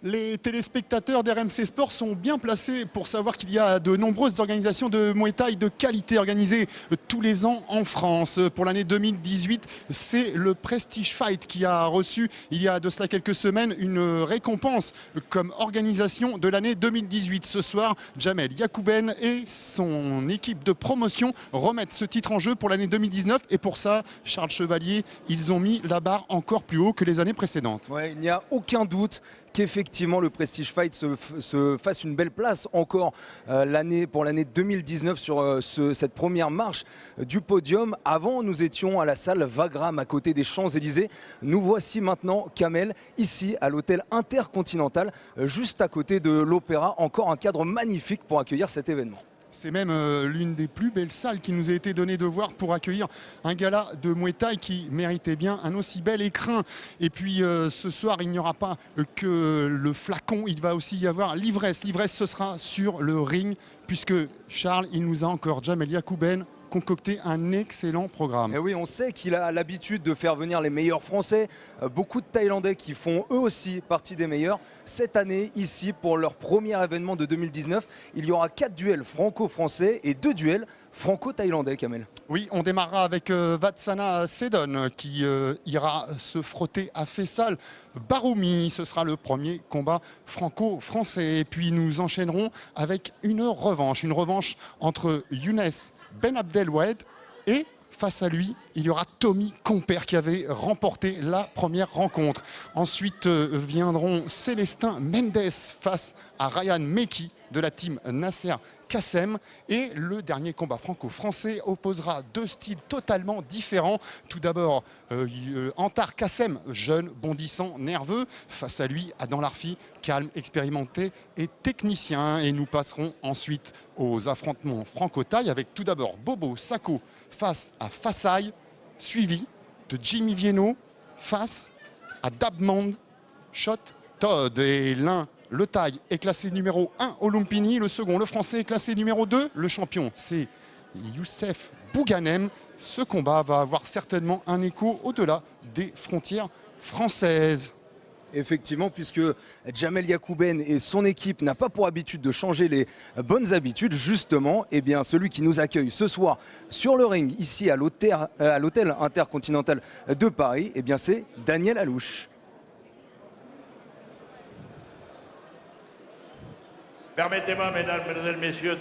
Les téléspectateurs d'RMC Sport sont bien placés pour savoir qu'il y a de nombreuses organisations de Muay Thai de qualité organisées tous les ans en France. Pour l'année 2018, c'est le Prestige Fight qui a reçu, il y a de cela quelques semaines, une récompense comme organisation de l'année 2018. Ce soir, Jamel Yacouben et son équipe de promotion remettent ce titre en jeu pour l'année 2019. Et pour ça, Charles Chevalier, ils ont mis la barre encore plus haut que les années précédentes. Ouais, il n'y a aucun doute qu'effectivement le Prestige Fight se fasse une belle place encore pour l'année 2019 sur cette première marche du podium. Avant, nous étions à la salle Wagram à côté des Champs-Élysées. Nous voici maintenant, Kamel, ici à l'hôtel Intercontinental, juste à côté de l'Opéra. Encore un cadre magnifique pour accueillir cet événement. C'est même l'une des plus belles salles qui nous a été donnée de voir pour accueillir un gala de Muay Thai qui méritait bien un aussi bel écrin. Et puis ce soir, il n'y aura pas que le flacon, il va aussi y avoir l'ivresse. L'ivresse, ce sera sur le ring, puisque Charles, il nous a encore, Jamel Yacouben, concocté un excellent programme. Et oui, on sait qu'il a l'habitude de faire venir les meilleurs Français, beaucoup de Thaïlandais qui font eux aussi partie des meilleurs. Cette année, ici, pour leur premier événement de 2019, il y aura 4 duels franco-français et 2 duels franco-thaïlandais, Kamel. Oui, on démarrera avec Vatsana Sedon qui ira se frotter à Faisal Baroumi. Ce sera le premier combat franco-français. Et puis nous enchaînerons avec une revanche entre Younes Ben Abdelwed et face à lui, il y aura Tommy Compère qui avait remporté la première rencontre. Ensuite viendront Célestin Mendes face à Ryan Meki de la team Nasser Kassem. Et le dernier combat franco-français opposera 2 styles totalement différents. Tout d'abord, Antar Kassem, jeune, bondissant, nerveux. Face à lui, Adam Larfi, calme, expérimenté et technicien. Et nous passerons ensuite aux affrontements franco-thaï avec tout d'abord Bobo Sako face à Fassai, suivi de Jimmy Vienno face à Dabmand Shot Todd. Et l'un, le Thaï, est classé numéro 1 au Lumpini. Le second, le Français, est classé numéro 2. Le champion, c'est Youssef Bouganem. Ce combat va avoir certainement un écho au-delà des frontières françaises. Effectivement, puisque Jamel Yacouben et son équipe n'a pas pour habitude de changer les bonnes habitudes, justement, eh bien, celui qui nous accueille ce soir sur le ring, ici à l'hôtel Intercontinental de Paris, eh bien, c'est Daniel Alouche. Permettez-moi, mesdames, mesdemoiselles, messieurs,